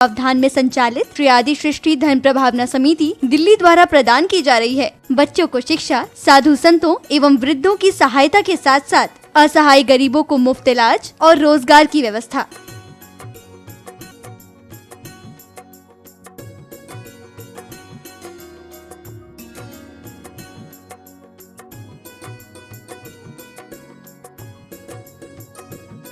अवधान में संचालित श्री आदि सृष्टि धन प्रभावना समिति दिल्ली द्वारा प्रदान की जा रही है। बच्चों को शिक्षा, साधु संतों एवं वृद्धों की सहायता के साथ साथ असहाय गरीबों को मुफ्त इलाज और रोजगार की व्यवस्था।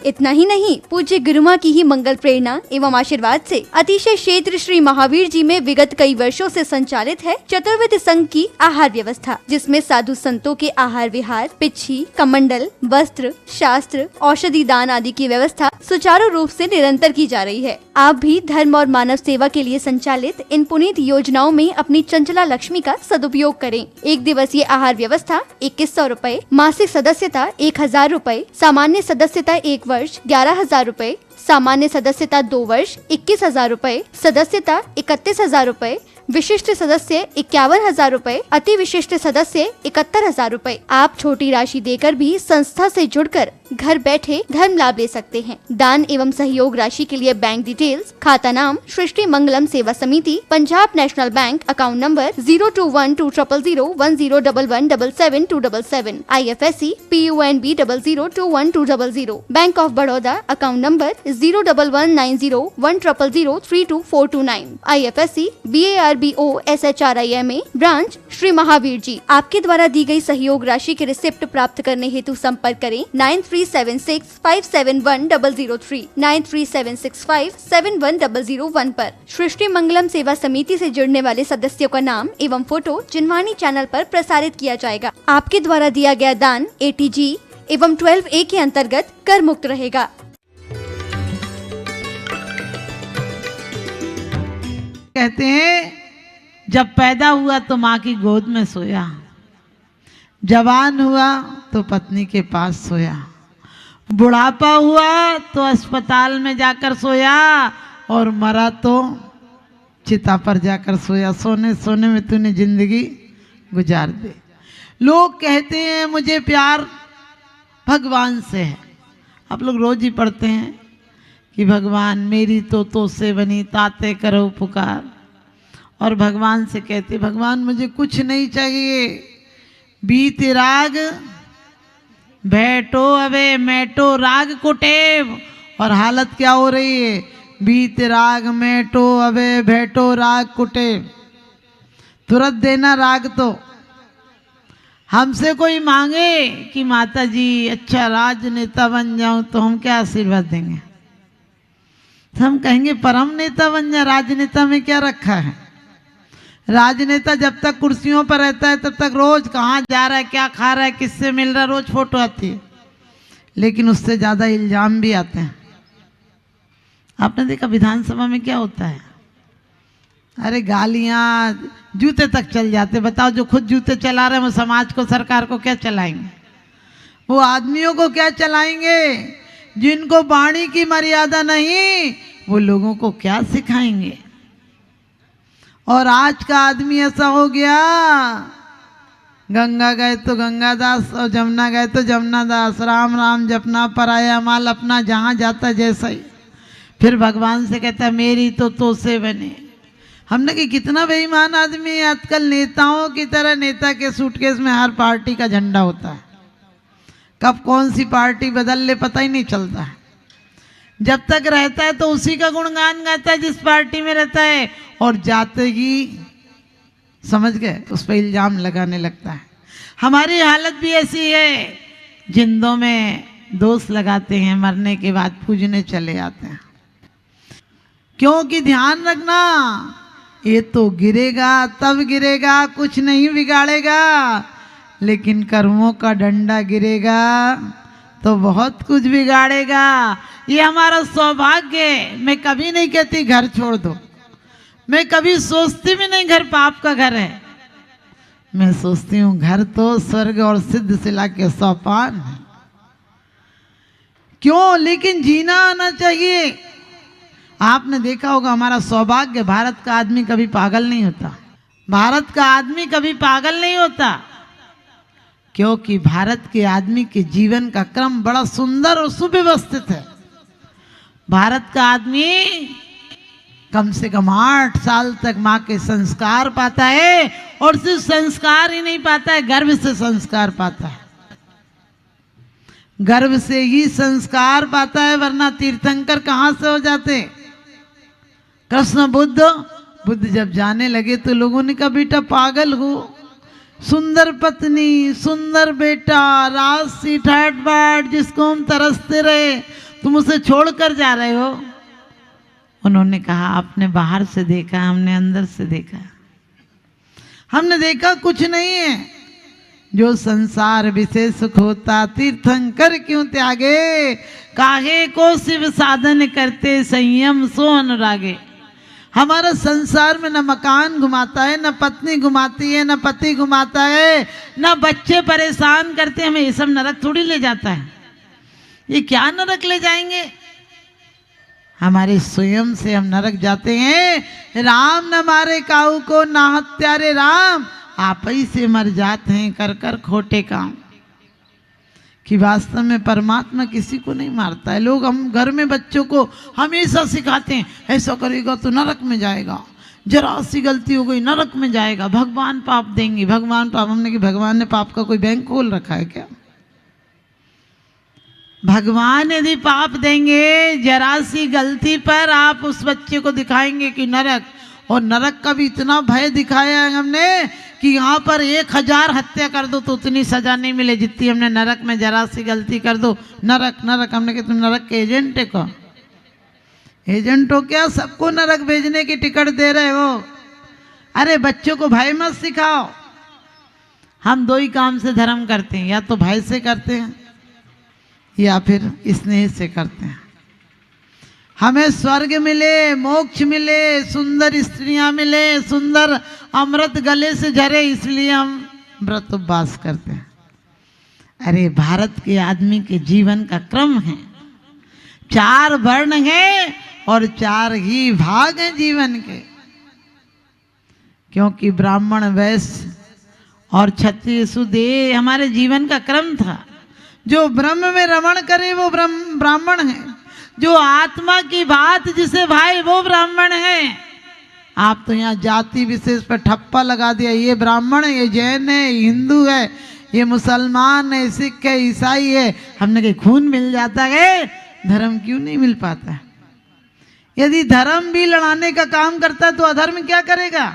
इतना ही नहीं, पूज्य गुरुमा की ही मंगल प्रेरणा एवं आशीर्वाद से अतिशय क्षेत्र श्री महावीर जी में विगत कई वर्षों से संचालित है चतुर्विध संघ की आहार व्यवस्था, जिसमें साधु संतों के आहार विहार, पिच्छी, कमंडल, वस्त्र, शास्त्र, औषधि दान आदि की व्यवस्था सुचारू रूप से निरंतर की जा रही है। आप भी धर्म और मानव सेवा के लिए संचालित इन पुनीत योजनाओं में अपनी चंचला लक्ष्मी का सदुपयोग करें। एक दिवसीय आहार व्यवस्था 2100 रूपए, मासिक सदस्यता 1000 रूपए, सामान्य सदस्यता 1 वर्ष 11,000 रूपए, सामान्य सदस्यता 2 वर्ष 21,000 रूपए, सदस्यता 31,000 रूपए, विशिष्ट सदस्य 51,000 रूपए, अति विशिष्ट सदस्य 71,000 रूपए। आप छोटी राशि देकर भी संस्था से जुड़कर घर बैठे धर्म लाभ ले सकते हैं। दान एवं सहयोग राशि के लिए बैंक डिटेल्स, खाता नाम सृष्टि Mangalam Seva Samiti, Punjab National Bank, account number 021200101177 IFSC PUNB 00212000, bank of Baroda, account number 0119010032429 IFSC BARBO SHRIMA, branch Shri Mahavir ji. आपके द्वारा दी गई सहयोग राशि के रिसिप्ट प्राप्त करने हेतु संपर्क करें 9376571003 9376571001 पर। सृष्टि मंगलम सेवा समिति से जुड़ने वाले सदस्यों का नाम एवं फोटो जिनवाणी चैनल पर प्रसारित किया जाएगा। आपके द्वारा दिया गया दान ATG एवं 12A के अंतर्गत कर मुक्त रहेगा। कहते हैं जब पैदा हुआ तो माँ की गोद में सोया, जवान हुआ तो पत्नी के पास सोया, बुढ़ापा हुआ तो अस्पताल में जाकर सोया और मरा तो चिता पर जाकर सोया। सोने सोने में तूने जिंदगी गुजार दे। लोग कहते हैं मुझे प्यार भगवान से है। आप लोग रोज ही पढ़ते हैं कि भगवान मेरी तो से बनी ताते करो पुकार, और भगवान से कहते भगवान मुझे कुछ नहीं चाहिए, बीते राग बैठो अबे मैटो राग कुटेव। और हालत क्या हो रही है, बीत राग मैटो अबे बैठो राग कुटेव। तुरंत देना राग। तो हमसे कोई मांगे कि माता जी अच्छा राजनेता बन जाऊं तो हम क्या आशीर्वाद देंगे? हम कहेंगे परम नेता बन जा। राजनेता में क्या रखा है? राजनेता जब तक कुर्सियों पर रहता है तब तक रोज कहाँ जा रहा है, क्या खा रहा है, किससे मिल रहा है, रोज फोटो आती है। लेकिन उससे ज्यादा इल्जाम भी आते हैं। आपने देखा विधानसभा में क्या होता है? अरे गालियां, जूते तक चल जाते। बताओ जो खुद जूते चला रहे हैं वो समाज को, सरकार को क्या चलाएंगे? वो आदमियों को क्या चलाएंगे? जिनको वाणी की मर्यादा नहीं वो लोगों को क्या सिखाएंगे? और आज का आदमी ऐसा हो गया, गंगा गए तो गंगादास और जमुना गए तो जमुनादास, राम राम जपना पराया माल अपना, जहाँ जाता जैसा ही। फिर भगवान से कहता मेरी तो से बने। हमने कि कितना बेईमान आदमी है। आजकल नेताओं की तरह नेता के सूटकेस में हर पार्टी का झंडा होता है। कब कौन सी पार्टी बदल ले पता ही नहीं चलता है। जब तक रहता है तो उसी का गुणगान गाता है जिस पार्टी में रहता है, और जाते ही समझ गए उस पर इल्जाम लगाने लगता है। हमारी हालत भी ऐसी है, जिंदों में दोष लगाते हैं, मरने के बाद पूजने चले आते हैं। क्योंकि ध्यान रखना, ये तो गिरेगा तब गिरेगा, कुछ नहीं बिगाड़ेगा, लेकिन कर्मों का डंडा गिरेगा तो बहुत कुछ बिगाड़ेगा। ये हमारा सौभाग्य है। मैं कभी नहीं कहती घर छोड़ दो, मैं कभी सोचती भी नहीं घर पाप का घर है। मैं सोचती हूँ घर तो स्वर्ग और सिद्ध शिला के सोपान है। क्यों? लेकिन जीना आना चाहिए। आपने देखा होगा हमारा सौभाग्य, भारत का आदमी कभी पागल नहीं होता। भारत का आदमी कभी पागल नहीं होता, क्योंकि भारत के आदमी के जीवन का क्रम बड़ा सुंदर और सुव्यवस्थित है। भारत का आदमी कम से कम 8 साल तक माँ के संस्कार पाता है, और सिर्फ संस्कार ही नहीं पाता है, गर्भ से संस्कार पाता है। गर्भ से ही संस्कार पाता है, वरना तीर्थंकर कहाँ से हो जाते। कृष्ण बुद्ध जब जाने लगे तो लोगों ने कहा बेटा पागल हो, सुंदर पत्नी, सुंदर बेटा, राजसी ठाट बाट जिसको हम तरसते रहे, तुम उसे छोड़कर जा रहे हो। उन्होंने कहा आपने बाहर से देखा, हमने अंदर से देखा। हमने देखा कुछ नहीं है, जो संसार विषय सुख होता तीर्थंकर क्यों त्यागे, काहे को शिव साधन करते संयम सो अनुरागे। हमारा संसार में न मकान घुमाता है, न पत्नी घुमाती है, न पति घुमाता है, न बच्चे परेशान करते, हमें ये सब नरक थोड़ी ले जाता है। ये क्या नरक ले जाएंगे, हमारे स्वयं से हम नरक जाते हैं। राम न मारे काऊ को ना हत्यारे राम, आप ही से मर जाते हैं कर कर खोटे काम। कि वास्तव में परमात्मा किसी को नहीं मारता है। लोग हम घर में बच्चों को हमेशा सिखाते हैं ऐसा करेगा तो नरक में जाएगा, जरा सी गलती हो गई नरक में जाएगा, भगवान पाप देंगे, भगवान पाप। हमने कि भगवान ने पाप का कोई बैंक खोल रखा है क्या? भगवान यदि पाप देंगे, जरा सी गलती पर आप उस बच्चे को दिखाएंगे कि नरक, और नरक का भी इतना भय दिखाया है हमने कि यहाँ पर 1000 हत्या कर दो तो उतनी सजा नहीं मिले जितनी हमने नरक में जरा सी गलती कर दो नरक नरक। हमने कहा तुम नरक के एजेंट है को, एजेंट हो क्या? सबको नरक भेजने की टिकट दे रहे हो। अरे बच्चों को भय मत सिखाओ। हम 2 ही काम से धर्म करते हैं, या तो भय से करते हैं या फिर स्नेह से करते हैं। हमें स्वर्ग मिले, मोक्ष मिले, सुंदर स्त्रियां मिले, सुंदर अमृत गले से झरे, इसलिए हम व्रत उपवास करते हैं। अरे भारत के आदमी के जीवन का क्रम है, 4 वर्ण हैं और 4 ही भाग हैं जीवन के। क्योंकि ब्राह्मण, वैश्य और क्षत्रिय, शूद्र हमारे जीवन का क्रम था। जो ब्रह्म में रमण करे वो ब्राह्मण है, जो आत्मा की बात जिसे भाई वो ब्राह्मण है। आप तो यहाँ जाति विशेष पर ठप्पा लगा दिया, ये ब्राह्मण है, ये जैन है, ये हिंदू है, ये मुसलमान है, सिख है, ईसाई है। हमने कहा खून मिल जाता है, धर्म क्यों नहीं मिल पाता? यदि धर्म भी लड़ाने का काम करता तो अधर्म क्या करेगा?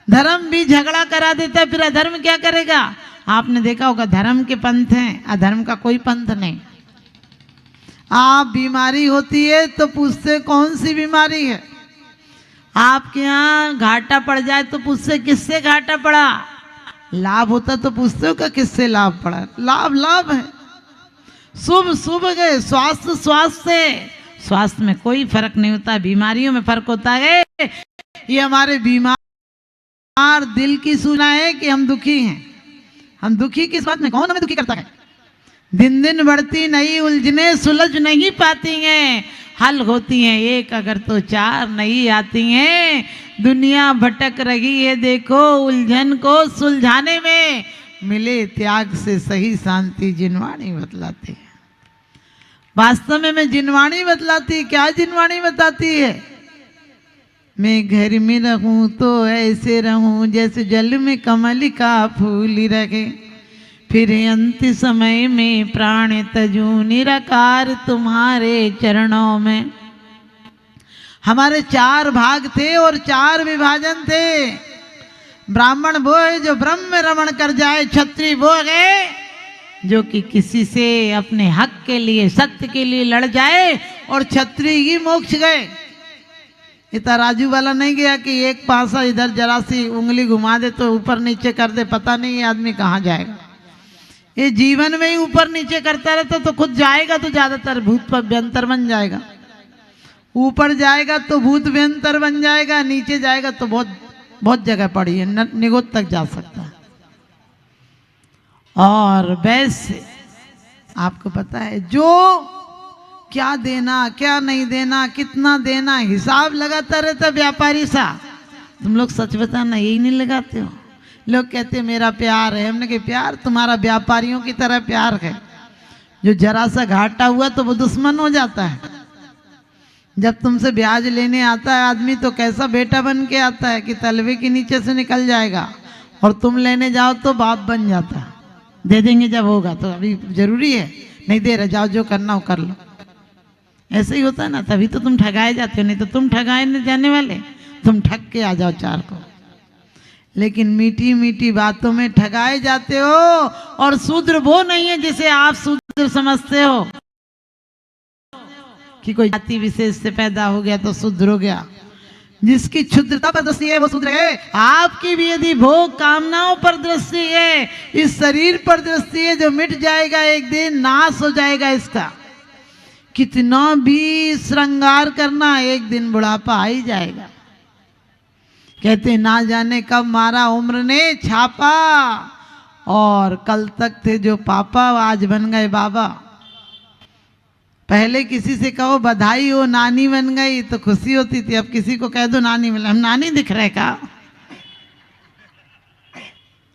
धर्म भी झगड़ा करा देता, फिर अधर्म क्या करेगा? आपने देखा होगा धर्म के पंथ हैं, अधर्म का कोई पंथ नहीं। आप बीमारी होती है तो पूछते कौन सी बीमारी है, आपके यहाँ घाटा पड़ जाए तो पूछते किससे घाटा पड़ा, लाभ होता तो पूछते हो क्या किससे लाभ पड़ा? लाभ लाभ है, शुभ शुभ है, स्वास्थ्य स्वास्थ्य है। स्वास्थ्य में कोई फर्क नहीं होता, बीमारियों में फर्क होता है। ये हमारे बीमार दिल की सूचना है कि हम दुखी हैं। हम दुखी किस बात में? कौन हमें दुखी करता है? दिन दिन बढ़ती नई उलझने सुलझ नहीं पाती हैं, हल होती हैं एक अगर तो 4 नहीं आती हैं। दुनिया भटक रही है देखो उलझन को सुलझाने में, मिले त्याग से सही शांति जिनवाणी बतलाती है। वास्तव में मैं जिनवाणी बतलाती, क्या जिनवाणी बताती है? मैं घर में रहूं तो ऐसे रहूं जैसे जल में कमल का फूल रखे, फिर अंत समय में प्राण तजू निराकार तुम्हारे चरणों में। हमारे 4 भाग थे और 4 विभाजन थे। ब्राह्मण वो है जो ब्रह्म में रमण कर जाए, क्षत्रिय वो है जो कि किसी से अपने हक के लिए, सत्य के लिए लड़ जाए, और क्षत्रिय ही मोक्ष गए। ये तराजू वाला नहीं गया कि एक पासा इधर जरा सी उंगली घुमा दे तो ऊपर नीचे कर दे, पता नहीं ये आदमी कहाँ जाएगा। ये जीवन में ही ऊपर नीचे करता रहता तो खुद जाएगा तो ज्यादातर भूत व्यंतर बन जाएगा, ऊपर जाएगा तो भूत व्यंतर बन जाएगा, नीचे जाएगा तो बहुत बहुत जगह पड़ी है, निगोद तक जा सकता है। और वैसे आपको पता है जो क्या देना क्या नहीं देना, कितना देना, हिसाब लगाता रहता व्यापारी सा। तुम लोग सच बताना यही नहीं लगाते हो? लोग कहते मेरा प्यार है, हमने कहा प्यार तुम्हारा व्यापारियों की तरह प्यार है, जो जरा सा घाटा हुआ तो वो दुश्मन हो जाता है। जब तुमसे ब्याज लेने आता है आदमी तो कैसा बेटा बन के आता है कि तलवे के नीचे से निकल जाएगा, और तुम लेने जाओ तो बाप बन जाता है। दे देंगे जब होगा, तो अभी जरूरी है, नहीं दे रहे, जाओ जो करना हो कर लो। ऐसे ही होता है ना, तभी तो तुम ठगाए जाते हो, नहीं तो तुम ठगाए नहीं जाने वाले, तुम ठग के आ जाओ चार को। लेकिन मीठी मीठी बातों में ठगाए जाते हो। और शूद्र वो नहीं है जिसे आप शूद्र समझते हो कि कोई जाति विशेष से पैदा हो गया तो शूद्र हो गया। जिसकी क्षुद्रता पर दृष्टि है वो शूद्र है। आपकी भी यदि भोग कामनाओं पर दृष्टि है, इस शरीर पर दृष्टि है जो मिट जाएगा, एक दिन नाश हो जाएगा इसका। कितना भी श्रृंगार करना, एक दिन बुढ़ापा आ ही जाएगा। कहते ना जाने कब मारा उम्र ने छापा, और कल तक थे जो पापा आज बन गए बाबा। पहले किसी से कहो बधाई हो नानी बन गई तो खुशी होती थी, अब किसी को कह दो नानी मिला, हम नानी दिख रहे का।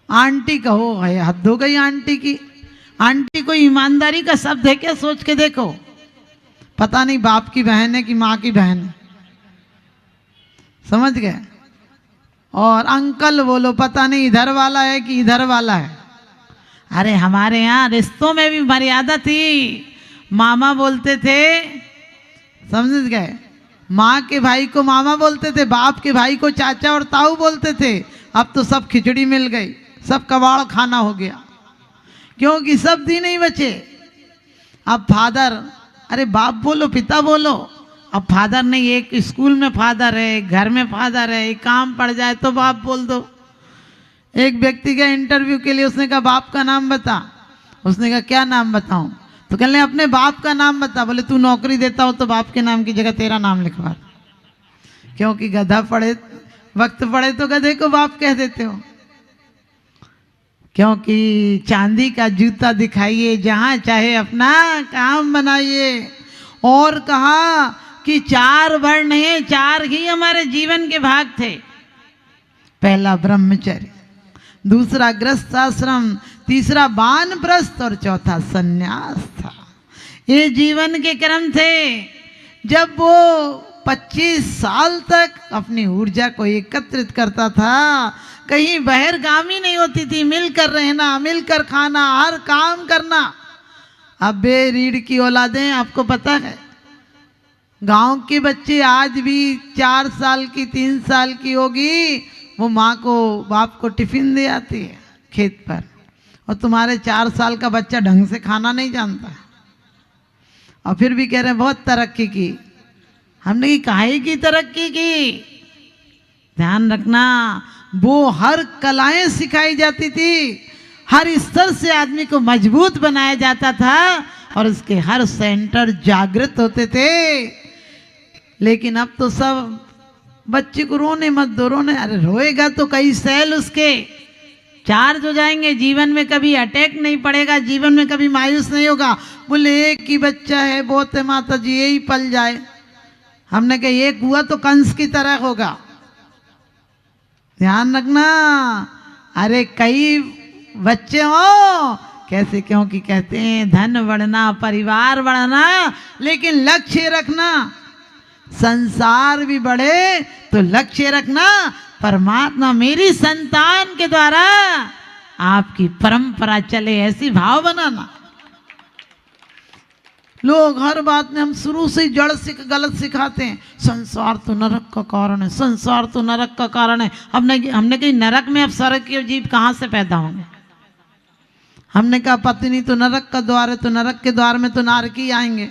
आंटी कहो, हद हो गई आंटी की। आंटी कोई ईमानदारी का शब्द है क्या? सोच के देखो, पता नहीं बाप की बहन है कि माँ की बहन है, समझ गए। और अंकल बोलो, पता नहीं इधर वाला है कि इधर वाला है। अरे हमारे यहाँ रिश्तों में भी मर्यादा थी। मामा बोलते थे, समझ गए, माँ के भाई को मामा बोलते थे, बाप के भाई को चाचा और ताऊ बोलते थे। अब तो सब खिचड़ी मिल गई, सब कबाड़ खाना हो गया, क्योंकि सब दिन नहीं बचे। अब फादर, अरे बाप बोलो, पिता बोलो। अब फादर नहीं, एक स्कूल में फादर है, एक घर में फादर है, एक काम पड़ जाए तो बाप बोल दो। एक व्यक्ति का इंटरव्यू के लिए उसने कहा बाप का नाम बता। उसने कहा क्या नाम बताऊं? तो कहने अपने बाप का नाम बता। बोले तू नौकरी देता हो तो बाप के नाम की जगह तेरा नाम लिखवा दो। क्योंकि गधा पड़े, वक्त पड़े तो गधे को बाप कह देते हो। क्योंकि चांदी का जूता दिखाइए, जहां चाहे अपना काम बनाइए। और कहा कि 4 वर्ण हैं, 4 ही हमारे जीवन के भाग थे। पहला ब्रह्मचर्य, दूसरा गृहस्थाश्रम, तीसरा वानप्रस्थ और चौथा सन्यास था। ये जीवन के क्रम थे। जब वो 25 साल तक अपनी ऊर्जा को एकत्रित करता था, कहीं बहिर्गामी नहीं होती थी, मिलकर रहना, मिलकर खाना, हर काम करना। अब बे रीढ़ की औलादें, आपको पता है गांव के बच्चे आज भी 4 साल की 3 साल की होगी, वो माँ को बाप को टिफिन दे आती है खेत पर, और तुम्हारे 4 साल का बच्चा ढंग से खाना नहीं जानता, और फिर भी कह रहे हैं बहुत तरक्की की। हमने काहे की तरक्की की? ध्यान रखना, वो हर कलाएं सिखाई जाती थी, हर स्तर से आदमी को मजबूत बनाया जाता था, और उसके हर सेंटर जागृत होते थे। लेकिन अब तो सब बच्चे को रोने मत दो, रोने, अरे रोएगा तो कई सेल उसके चार्ज हो जाएंगे, जीवन में कभी अटैक नहीं पड़ेगा, जीवन में कभी मायूस नहीं होगा। बोले एक ही बच्चा है, बहुत है माता जी, यही पल जाए। हमने कहा एक हुआ तो कंस की तरह होगा, ध्यान रखना। अरे कई बच्चे हो कैसे, क्योंकि कहते हैं धन बढ़ना, परिवार बढ़ना, लेकिन लक्ष्य रखना। संसार भी बढ़े तो लक्ष्य रखना, परमात्मा मेरी संतान के द्वारा आपकी परंपरा चले, ऐसी भाव बनाना। लोग हर बात में हम शुरू से जड़ से गलत सिखाते हैं। संसार तो नरक का कारण है, संसार तो नरक का कारण है। हमने कही नरक में अब स्वर्ग के जीव कहाँ से पैदा होंगे? हमने कहा पत्नी तो नरक का द्वार है, तो नरक के द्वार में तो नारकी आएंगे।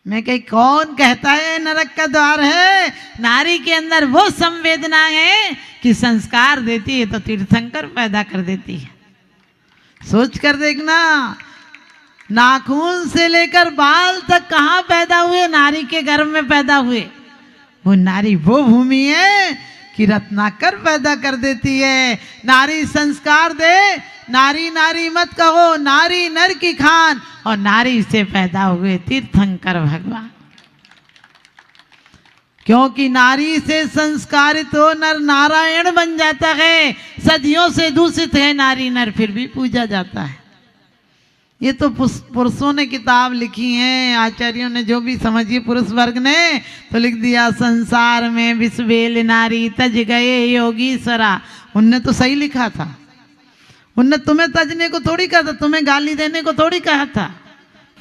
मैं कही कौन कहता है नरक का द्वार है? नारी के अंदर वो संवेदना है कि संस्कार देती है तो तीर्थंकर पैदा कर देती है। सोच कर देखना, नाखून से लेकर बाल तक कहाँ पैदा हुए? नारी के गर्भ में पैदा हुए। वो नारी वो भूमि है कि रत्नाकर पैदा कर देती है। नारी संस्कार दे, नारी नारी मत कहो, नारी नर की खान, और नारी से पैदा हुए तीर्थंकर भगवान। क्योंकि नारी से संस्कारित हो नर नारायण बन जाता है। सदियों से दूषित है नारी, नर फिर भी पूजा जाता है। ये तो पुरुषों ने किताब लिखी है, आचार्यों ने, जो भी समझिए पुरुष वर्ग ने तो लिख दिया, संसार में विश्वेल नारी तज गए योगीश्वरा। उनने तो सही लिखा था, उनने तुम्हें तजने को थोड़ी कहा था, तुम्हें गाली देने को थोड़ी कहा था,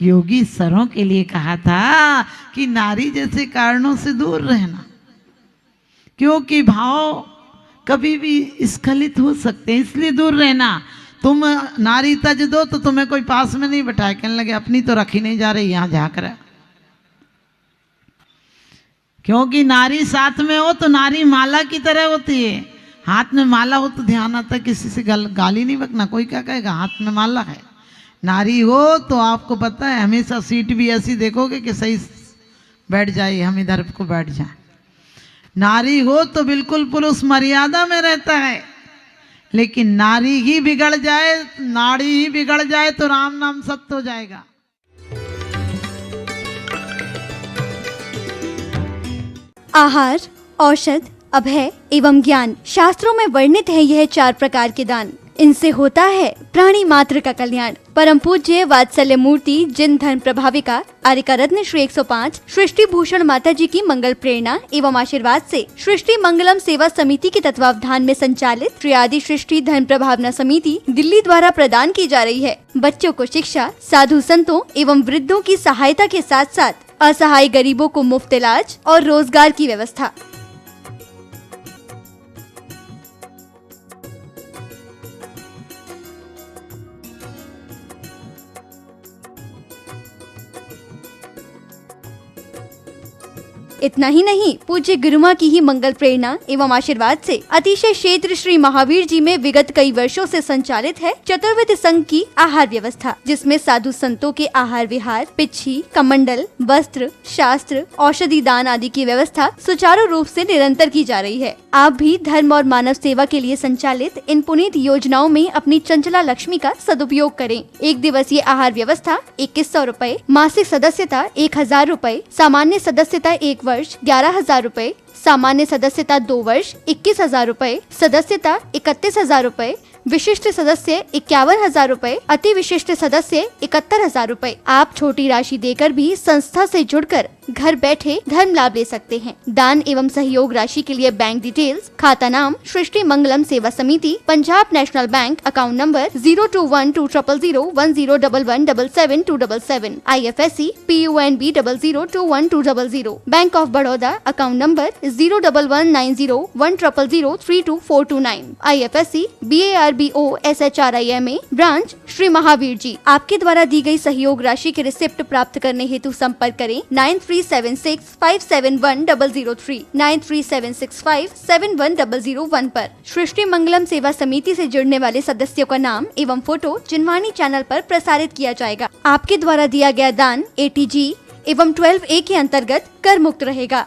योगीश्वरों के लिए कहा था कि नारी जैसे कारणों से दूर रहना, क्योंकि भाव कभी भी स्खलित हो सकते हैं, इसलिए दूर रहना। तुम नारी तज दो तो तुम्हें कोई पास में नहीं बैठाए, कहने लगे अपनी तो रखी नहीं जा रही, यहाँ झाँक रहा। क्योंकि नारी साथ में हो तो नारी माला की तरह होती है, हाथ में माला हो तो ध्यान आता है, किसी से गाली नहीं बकना, कोई क्या कहेगा, हाथ में माला है। नारी हो तो आपको पता है हमेशा सीट भी ऐसी देखोगे कि सही बैठ जाए, हम इधर को बैठ जाए। नारी हो तो बिल्कुल पुरुष मर्यादा में रहता है, लेकिन नारी ही बिगड़ जाए, नाड़ी ही बिगड़ जाए तो राम नाम सत्य हो जाएगा। आहार, औषध, अभय एवं ज्ञान, शास्त्रों में वर्णित है यह 4 प्रकार के दान। इनसे होता है प्राणी मात्र का कल्याण। परम पूज्य वात्सल्य मूर्ति जिन धर्म प्रभाविका आर्यका रत्न श्री 105 सृष्टि भूषण माता जी की मंगल प्रेरणा एवं आशीर्वाद से सृष्टि मंगलम सेवा समिति के तत्वावधान में संचालित श्री आदि सृष्टि धर्म प्रभावना समिति दिल्ली द्वारा प्रदान की जा रही है। बच्चों को शिक्षा, साधु संतों एवं वृद्धों की सहायता के साथ साथ असहाय गरीबों को मुफ्त इलाज और रोजगार की व्यवस्था। इतना ही नहीं, पूज्य गुरुमा की ही मंगल प्रेरणा एवं आशीर्वाद से अतिशय क्षेत्र श्री महावीर जी में विगत कई वर्षों से संचालित है चतुर्विध संघ की आहार व्यवस्था, जिसमें साधु संतों के आहार विहार, पिच्छी, कमंडल, वस्त्र, शास्त्र, औषधि दान आदि की व्यवस्था सुचारू रूप से निरंतर की जा रही है। आप भी धर्म और मानव सेवा के लिए संचालित इन पुनीत योजनाओं में अपनी चंचला लक्ष्मी का सदुपयोग करें। 1 दिवसीय आहार व्यवस्था 2100 रूपए, मासिक सदस्यता 1000 रूपए, सामान्य सदस्यता 1 वर्ष 11,000 रूपए, सामान्य सदस्यता 2 वर्ष 21,000 रूपए, सदस्यता 31,000 रूपए, विशिष्ट सदस्य 51,000 रूपए, अति विशिष्ट सदस्य 71,000 रूपए। आप छोटी राशि देकर भी संस्था से जुड़कर घर बैठे धर्म लाभ ले सकते हैं। दान एवं सहयोग राशि के लिए बैंक डिटेल्स, खाता नाम सृष्टि Mangalam Seva Samiti, Punjab National Bank, account number 02120010117777, IFSC PUNB 00212000, bank of Baroda, account number 011901000324429, IFSC BARBO SHRIMA, branch Shri Mahavir ji. आपके द्वारा दी गई सहयोग राशि के रिसिप्ट प्राप्त करने हेतु संपर्क करें 9376571003, 9376571001 पर। सृष्टि मंगलम सेवा समिति से जुड़ने वाले सदस्यों का नाम एवं फोटो जिनवाणी चैनल पर प्रसारित किया जाएगा। आपके द्वारा दिया गया दान ATG एवं 12A के अंतर्गत कर मुक्त रहेगा।